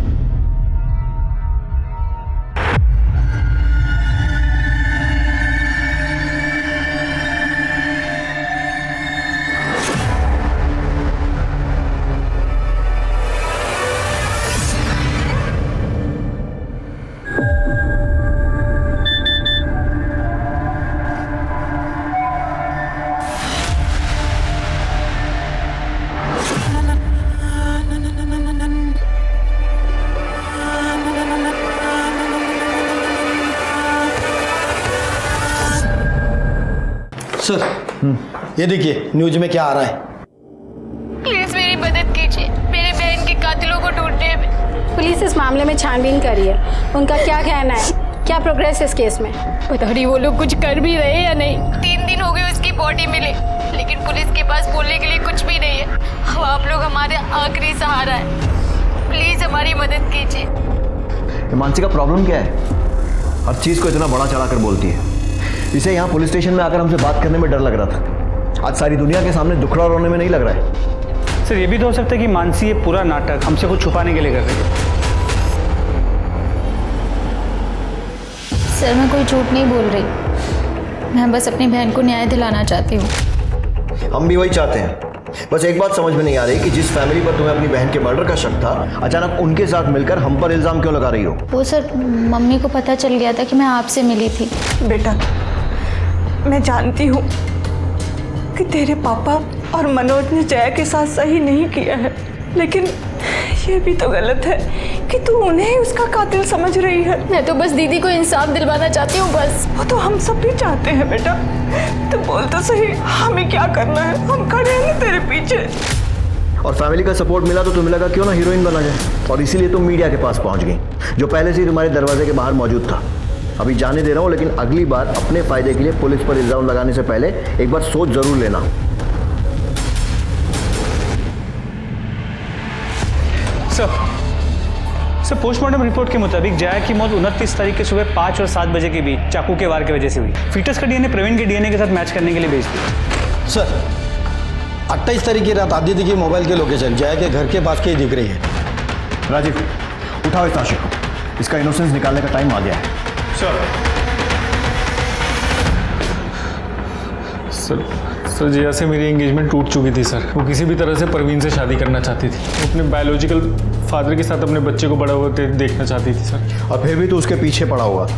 S16: सर, ये देखिए न्यूज में क्या आ रहा है।
S17: प्लीज मेरी मदद कीजिए, मेरे बहन के कातिलों को ढूंढने में।
S5: पुलिस इस मामले में छानबीन कर रही है। उनका क्या कहना है, क्या प्रोग्रेस है इस केस में?
S17: पता नहीं वो लोग कुछ कर भी रहे हैं या नहीं। 3 दिन हो गए उसकी बॉडी मिले, लेकिन पुलिस के पास बोलने के लिए कुछ भी नहीं है। अब आप लोग हमारे आखिरी सहारा है, प्लीज हमारी मदद कीजिए।
S11: मानसी का प्रॉब्लम क्या है? हर चीज को इतना बड़ा चढ़ा कर बोलती है। इसे यहाँ पुलिस स्टेशन में आकर हमसे बात करने में डर लग रहा था, आज सारी दुनिया के सामने दुखड़ा रोने में नहीं लग रहा है।
S12: सर, ये भी तो हो सकता है कि मानसी ये पूरा नाटक हमसे कुछ छुपाने के लिए कर रही है।
S14: सर, मैं कोई झूठ नहीं बोल रही, मैं बस अपनी बहन को न्याय दिलाना चाहती हूँ।
S11: हम भी वही चाहते हैं। बस एक बात समझ में नहीं आ रही कि जिस फैमिली पर तुम्हें अपनी बहन के मर्डर का शक था, अचानक उनके साथ मिलकर हम पर इल्जाम क्यों लगा रही हो?
S14: वो सर, मम्मी को पता चल गया था कि मैं आपसे मिली थी।
S18: बेटा, मैं जानती हूँ कि तेरे पापा और मनोज ने जया के साथ सही नहीं किया है, लेकिन ये भी तो गलत है कि तू उन्हें ही उसका कातिल समझ रही है।
S17: मैं तो बस दीदी को इंसाफ दिलवाना चाहती हूँ, बस।
S18: वो तो हम सब भी चाहते हैं बेटा, तू बोल तो सही, हमें क्या करना है? हम खड़े हैं ना तेरे पीछे।
S11: और फैमिली का सपोर्ट मिला तो तुम्हें लगा क्यों ना हीरोइन बना जाए, और इसीलिए तुम मीडिया के पास पहुंच गई, जो पहले से ही तुम्हारे दरवाजे के बाहर मौजूद था। अभी जाने दे रहा हूँ, लेकिन अगली बार अपने फायदे के लिए पुलिस पर इल्जाम लगाने से पहले एक बार सोच जरूर लेना।
S12: सर, पोस्टमार्टम रिपोर्ट के मुताबिक जया की मौत 29 तारीख के सुबह 5 और 7 बजे के बीच चाकू के वार की वजह से हुई। फीटस का डीएनए प्रवीण के डीएनए के साथ मैच करने के लिए भेज दिया।
S16: सर, 28 तारीख की रात आदित्य की मोबाइल की लोकेशन जया के घर के पास की दिख रही है।
S11: राजीव, उठाओ इस आशिक को, इसका इनोसेंस निकालने का टाइम आ गया है।
S15: सर, जया से मेरी एंगेजमेंट टूट चुकी थी सर। वो किसी भी तरह से प्रवीण से शादी करना चाहती थी। वो अपने बायोलॉजिकल फादर के साथ अपने बच्चे को बड़ा होते देखना चाहती थी सर।
S11: और फिर भी तो उसके पीछे पड़ा हुआ था।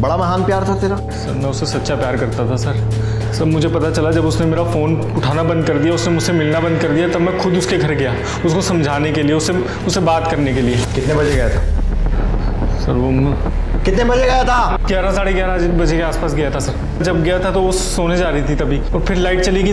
S11: बड़ा महान प्यार था तेरा।
S15: सर, मैं उससे सच्चा प्यार करता था सर। मुझे पता चला जब उसने मेरा फ़ोन उठाना बंद कर दिया, उसने मुझसे मिलना बंद कर दिया, तब मैं खुद उसके घर गया, उसको समझाने के लिए, उससे बात करने के लिए।
S11: कितने बजे गया था
S15: सर? वो
S11: कितने बजे गया था?
S15: 11 साढ़े 11 बजे के आसपास गया था सर। जब गया था तो वो सोने जा रही थी तभी, और फिर लाइट चली गई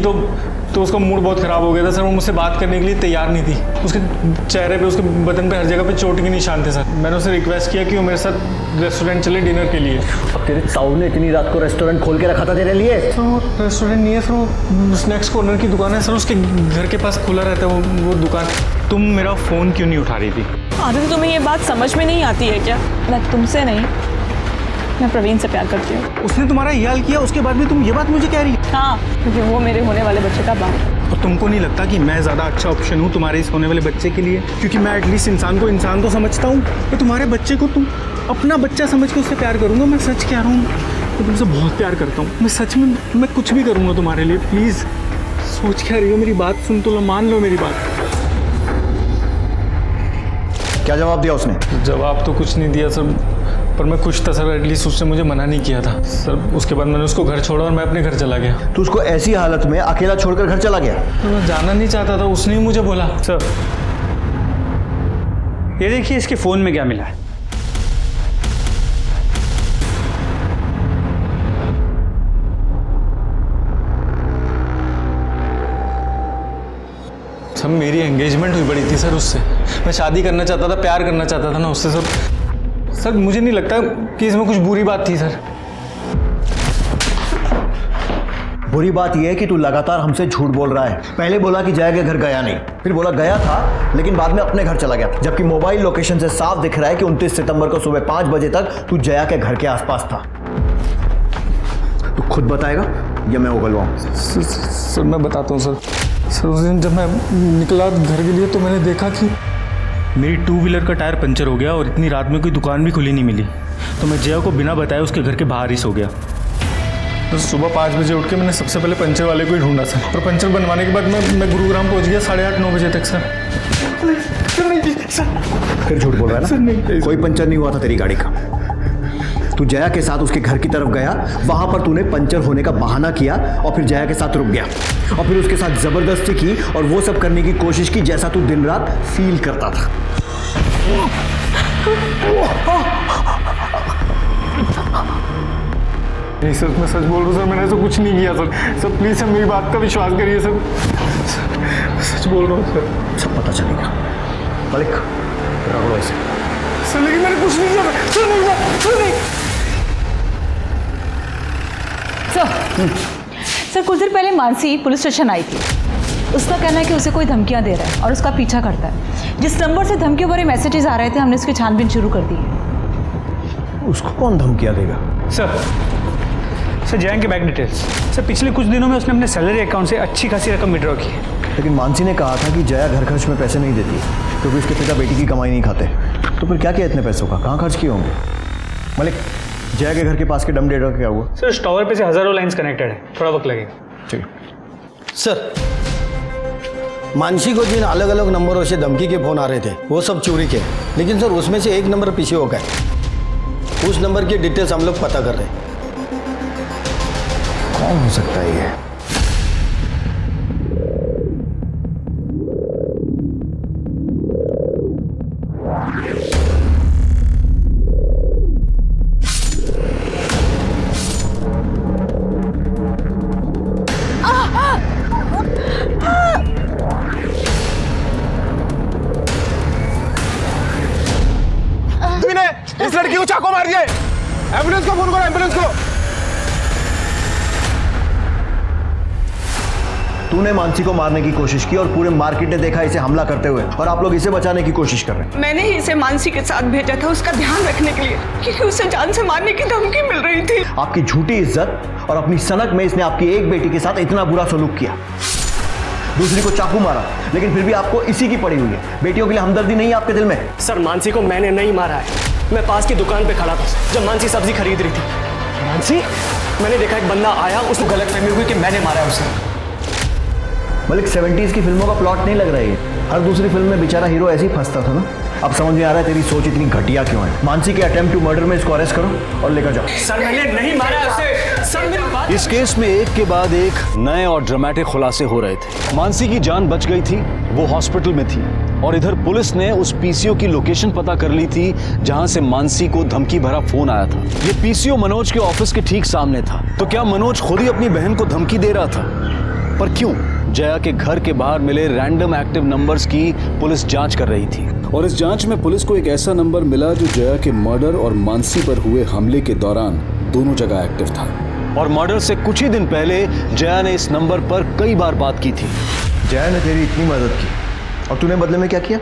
S15: तो उसका मूड बहुत ख़राब हो गया था सर। वो मुझसे बात करने के लिए तैयार नहीं थी। उसके चेहरे पे, उसके बदन पे, हर जगह पे चोट के निशान थे सर। मैंने उसे रिक्वेस्ट किया कि वो मेरे साथ रेस्टोरेंट चले डिनर के लिए।
S11: अब तेरे ताऊ ने इतनी रात को रेस्टोरेंट खोल के रखा था तेरे लिए?
S15: सर, रेस्टोरेंट नहीं है सर, वो स्नैक्स कॉर्नर की दुकान है सर। उसके घर के पास खुला रहता है वो दुकान। तुम मेरा फ़ोन क्यों नहीं उठा रही थी?
S3: आदित्य, तुम्हें ये बात समझ में नहीं आती है क्या? मैं तुमसे नहीं, मैं प्रवीण से प्यार करती हूँ।
S15: उसने तुम्हारा ये हाल किया, उसके बाद भी तुम ये बात मुझे कह रही है?
S3: हाँ, क्योंकि वो मेरे होने वाले बच्चे का बाप है।
S15: और तुमको नहीं लगता कि मैं ज़्यादा अच्छा ऑप्शन हूँ तुम्हारे इस होने वाले बच्चे के लिए? क्योंकि मैं एटलीस्ट इंसान को इंसान तो समझता हूँ। तो तुम्हारे बच्चे को तुम अपना बच्चा समझ के उससे प्यार करूँगा। मैं सच कह रहा हूँ, मैं तुमसे बहुत प्यार करता हूँ। मैं सच में, मैं कुछ भी करूँगा तुम्हारे लिए। प्लीज़ सोच क्या रही हो? मेरी बात सुन तो लो, मान लो मेरी बात।
S11: क्या जवाब दिया उसने?
S15: जवाब तो कुछ नहीं दिया सर, पर मैं खुश था सर। एटलीस्ट उसने मुझे मना नहीं किया था सर। उसके बाद मैंने उसको घर छोड़ा और मैं अपने घर चला गया।
S11: तो उसको ऐसी हालत में अकेला छोड़कर घर चला गया?
S15: तो मैं जाना नहीं चाहता था, उसने ही मुझे बोला।
S12: सर, ये देखिए इसके फ़ोन में क्या मिला है।
S15: सब मेरी एंगेजमेंट हुई पड़ी थी सर उससे। मैं शादी करना चाहता था, प्यार करना चाहता था ना उससे सर। सर मुझे नहीं लगता कि इसमें कुछ बुरी बात थी सर।
S11: बुरी बात यह है कि तू लगातार हमसे झूठ बोल रहा है। पहले बोला कि जया के घर गया नहीं, फिर बोला गया था लेकिन बाद में अपने घर चला गया, जबकि मोबाइल लोकेशन से साफ दिख रहा है कि 29 सितंबर को सुबह 5 बजे तक तू जया के घर के आसपास था। तू खुद बताएगा या मैं उगलवाऊं?
S15: सर मैं बताता हूँ सर। सर उस दिन जब मैं निकला घर के लिए तो मैंने देखा कि मेरी 2 व्हीलर का टायर पंचर हो गया और इतनी रात में कोई दुकान भी खुली नहीं मिली, तो मैं जया को बिना बताए उसके घर के बाहर ही सो गया। तो सुबह 5 बजे उठ के मैंने सबसे पहले पंचर वाले को ही ढूंढा सर, और पंचर बनवाने के बाद मैं गुरुग्राम पहुंच गया 8:30-9 बजे तक सर।
S11: फिर झूठ बोल रहा है ना?
S15: सर नहीं,
S11: कोई पंचर नहीं हुआ था तेरी गाड़ी का। तू जया के साथ उसके घर की तरफ गया, वहां पर तूने पंचर होने का बहाना किया और फिर जया के साथ रुक गया और फिर उसके साथ जबरदस्ती की और वो सब करने की कोशिश की जैसा तू दिन रात फील करता था।
S15: नहीं सर मैं सच बोल रहा हूँ सर, मैंने ऐसा कुछ नहीं किया सर। सर प्लीज़ सर मेरी बात का विश्वास करिए सर। सच बोल रहा हूँ सर।
S11: सब पता चलेगा। मलिक रगड़ो ऐसे।
S15: सर लेकिन मैंने कुछ नहीं किया सर। नहीं
S4: सर कुछ देर पहले मानसी पुलिस स्टेशन आई थी। उसका कहना है कि उसे कोई धमकियां दे रहा है और उसका पीछा करता है। जिस नंबर से धमकियों भरे मैसेजेस आ रहे थे हमने उसकी छानबीन शुरू कर दी है।
S11: उसको कौन धमकियां देगा?
S12: सर जया के बैंक डिटेल्स। सर पिछले कुछ दिनों में उसने अपने सैलरी अकाउंट से अच्छी खासी रकम विड्रॉ की है।
S11: लेकिन मानसी ने कहा था कि जया घर खर्च में पैसे नहीं देती क्योंकि उसके पिता बेटी की कमाई नहीं खाते। तो फिर क्या किया इतने पैसों का? कहाँ खर्च किए होंगे? मलिक जया के घर के पास के डम डेटा का क्या हुआ?
S12: सर इस टावर पे से हजारों लाइंस कनेक्टेड है, थोड़ा वक्त लगेगा।
S11: ठीक
S16: सर मानसी को जिन अलग अलग नंबरों से धमकी के फोन आ रहे थे वो सब चोरी के, लेकिन सर उसमें से एक नंबर पीछे हो गए। उस नंबर की डिटेल्स हम लोग पता कर रहे हैं।
S11: कौन हो सकता है ये?
S15: इस लड़की को चाकू मार दिया। एम्बुलेंस को फोन करो, एम्बुलेंस को।
S11: तूने मानसी को मारने की कोशिश की और पूरे मार्केट ने देखा इसे हमला करते हुए और आप लोग इसे बचाने की कोशिश कर रहे हैं।
S18: मैंने ही इसे मानसी के साथ भेजा था उसका ध्यान रखने के लिए, क्योंकि उसे जान से मारने की धमकी मिल रही थी।
S11: आपकी झूठी इज्जत और अपनी सनक में इसने आपकी एक बेटी के साथ इतना बुरा सलूक किया, दूसरी को चाकू मारा, लेकिन फिर भी आपको इसी की पड़ी हुई है। बेटियों के लिए हमदर्दी नहीं है आपके दिल में?
S6: सर मानसी को मैंने नहीं मारा है। मैं पास की दुकान पे खड़ा था जब मानसी सब्जी खरीद रही थी। मानसी मैंने देखा एक बंदा आया, उसको गलतफहमी हुई कि मैंने मारा है उसे।
S11: मलिक 70s की फिल्मों का प्लॉट नहीं लग रहा है। हर दूसरी फिल्म में बेचारा हीरो ऐसे ही फंसता था ना। अब समझ में आ रहा है तेरी सोच इतनी घटिया क्यों है। मानसी के अटेम्प्ट टू मर्डर में इसको अरेस्ट करो और लेकर जाओ।
S6: सर मैंने नहीं मारा उसे। सर मेरी बात।
S1: इस केस में एक के बाद एक नए और ड्रामेटिक खुलासे हो रहे थे। मानसी की जान बच गई थी, वो हॉस्पिटल में थी, और इधर पुलिस ने उस पीसीओ की लोकेशन पता कर ली थी जहां से मानसी को धमकी भरा फोन आया था। ये पीसीओ मनोज के ऑफिस के ठीक सामने था। तो क्या मनोज खुद ही अपनी बहन को धमकी दे रहा था? पर क्यों? जया के घर के बाहर मिले रैंडम एक्टिव नंबर्स की पुलिस जांच कर रही थी, और इस जांच में पुलिस को एक ऐसा नंबर मिला जो जया के मर्डर और मानसी पर हुए हमले के दौरान दोनों जगह एक्टिव था। और मर्डर से कुछ ही दिन पहले जया ने इस नंबर पर कई बार बात की थी।
S11: जया ने तेरी इतनी मदद की और तूने बदले में क्या किया?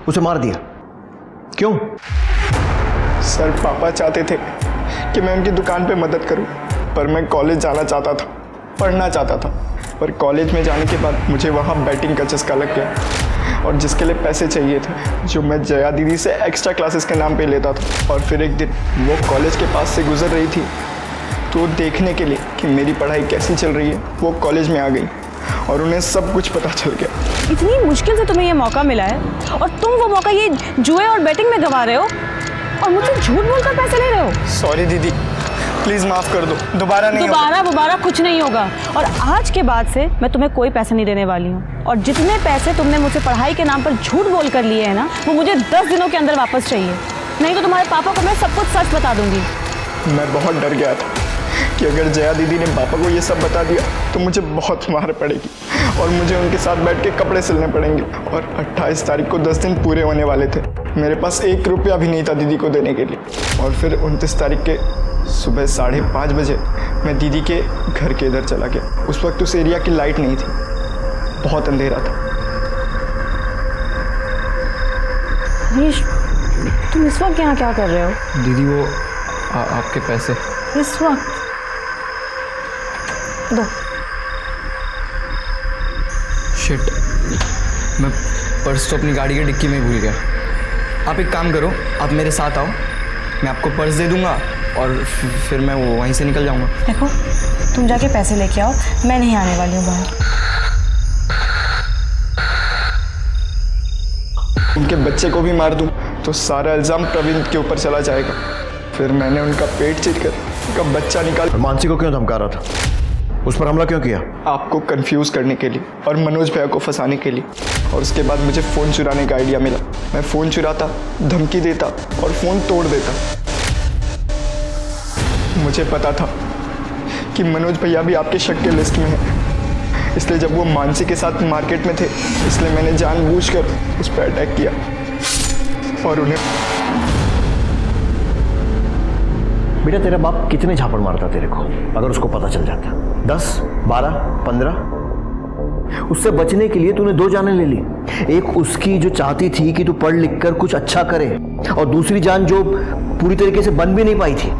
S11: उसे मार दिया। क्यों?
S15: सर पापा चाहते थे कि मैं उनकी दुकान पे मदद करूं, पर मैं कॉलेज जाना चाहता था, पढ़ना चाहता था। पर कॉलेज में जाने के बाद मुझे वहाँ बैटिंग का चस्का लग गया, और जिसके लिए पैसे चाहिए थे जो मैं जया दीदी से एक्स्ट्रा क्लासेस के नाम पे लेता था। और फिर एक दिन वो कॉलेज के पास से गुजर रही थी, तो देखने के लिए कि मेरी पढ़ाई कैसी चल रही है वो कॉलेज में आ गई और उन्हें सब कुछ पता चल गया।
S3: इतनी मुश्किल से तुम्हें ये मौका मिला है और तुम वो मौका ये जुए और बैटिंग में गंवा रहे हो और मुझसे झूठ बोलकर पैसे ले रहे हो।
S15: सॉरी दीदी, प्लीज़ माफ़ कर दो, दोबारा नहीं होगा।
S3: दोबारा कुछ नहीं होगा। और आज के बाद से मैं तुम्हें कोई पैसे नहीं देने वाली हूँ, और जितने पैसे तुमने मुझसे पढ़ाई के नाम पर झूठ बोल कर लिए हैं ना, वो मुझे 10 दिनों के अंदर वापस चाहिए, नहीं तो तुम्हारे पापा को मैं सब कुछ सच बता दूंगी।
S15: मैं बहुत डर गया था
S13: कि अगर जया दीदी ने पापा को ये सब बता दिया तो मुझे बहुत मार पड़ेगी और मुझे उनके साथ बैठ के कपड़े सिलने पड़ेंगे। और 28 तारीख को 10 दिन पूरे होने वाले थे। मेरे पास 1 रुपया भी नहीं था दीदी को देने के लिए। और फिर 29 तारीख के सुबह 5:30 बजे मैं दीदी के घर के इधर चला गया। उस वक्त उस एरिया की लाइट नहीं थी, बहुत अंधेरा था।
S3: हरीश, तुम इस वक्त यहाँ क्या कर रहे हो?
S19: दीदी वो आपके पैसे।
S3: इस वक्त? दो।
S19: शिट, मैं पर्स तो अपनी गाड़ी की डिक्की में ही भूल गया। आप एक काम करो, आप मेरे साथ आओ, मैं आपको पर्स दे दूंगा और फिर मैं वहीं से निकल जाऊंगा।
S3: देखो, तुम जाके पैसे लेके आओ, मैं नहीं आने वाली हूँ बाहर।
S13: उनके बच्चे को भी मार दूं तो सारा इल्ज़ाम प्रवीण के ऊपर चला जाएगा। फिर मैंने उनका पेट चीर कर उनका बच्चा निकाल।
S11: मानसी को क्यों धमका रहा था? उस पर हमला क्यों किया?
S13: आपको कंफ्यूज करने के लिए और मनोज भैया को फंसाने के लिए। और उसके बाद मुझे फ़ोन चुराने का आइडिया मिला। मैं फ़ोन चुराता, धमकी देता और फ़ोन तोड़ देता। मुझे पता था कि मनोज भैया भी आपके शक के लिस्ट में है, इसलिए जब वो मानसी के साथ मार्केट में थे, इसलिए मैंने जानबूझकर उस पर अटैक किया और उन्हें।
S11: बेटा, तेरा बाप कितने झापड़ मारता तेरे को अगर उसको पता चल जाता? 10, 12, 15? उससे बचने के लिए तूने 2 जानें ले ली। एक उसकी जो चाहती थी कि तू पढ़ लिख कर कुछ अच्छा करे, और दूसरी जान जो पूरी तरीके से बन भी नहीं पाई थी।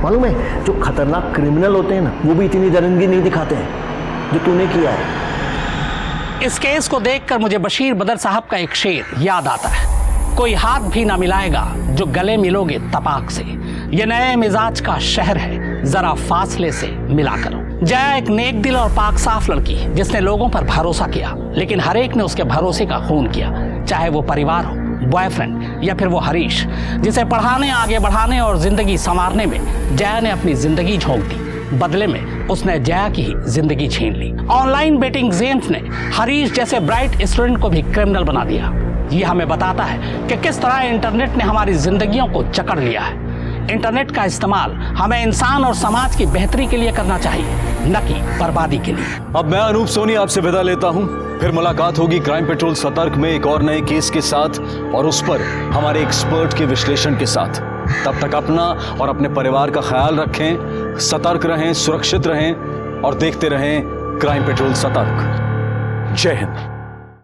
S11: मालूम है, जो खतरनाक क्रिमिनल होते हैं ना, वो भी इतनी दरिंदगी नहीं दिखाते हैं जो तूने किया है।
S2: इस केस को देखकर मुझे बशीर बदर साहब का एक शेर याद आता है, कोई हाथ भी ना मिलाएगा जो गले मिलोगे तपाक से। ये नए मिजाज का शहर है, जरा फासले से मिला करो। जया एक नेक दिल और पाक साफ लड़की जिसने लोगों पर भरोसा किया, लेकिन हर एक ने उसके भरोसे का खून किया, चाहे वो परिवार हो, बॉयफ्रेंड या फिर वो हरीश, जिसे पढ़ाने, आगे बढ़ाने और जिंदगी संवारने में जया ने अपनी जिंदगी झोंक दी। बदले में उसने जया की ही जिंदगी छीन ली। ऑनलाइन बेटिंग गेम्स ने हरीश जैसे ब्राइट स्टूडेंट को भी क्रिमिनल बना दिया। ये हमें बताता है कि किस तरह इंटरनेट ने हमारी जिंदगियों को जकड़ लिया है। इंटरनेट का इस्तेमाल हमें इंसान और समाज की बेहतरी के लिए करना चाहिए, न कि बर्बादी के लिए।
S1: अब मैं अनूप सोनी आपसे विदा लेता हूं। फिर मुलाकात होगी क्राइम पेट्रोल सतर्क में एक और नए केस के साथ, और उस पर हमारे एक्सपर्ट के विश्लेषण के साथ। तब तक अपना और अपने परिवार का ख्याल रखें, सतर्क रहें, सुरक्षित रहें और देखते रहें क्राइम पेट्रोल सतर्क। जय हिंद।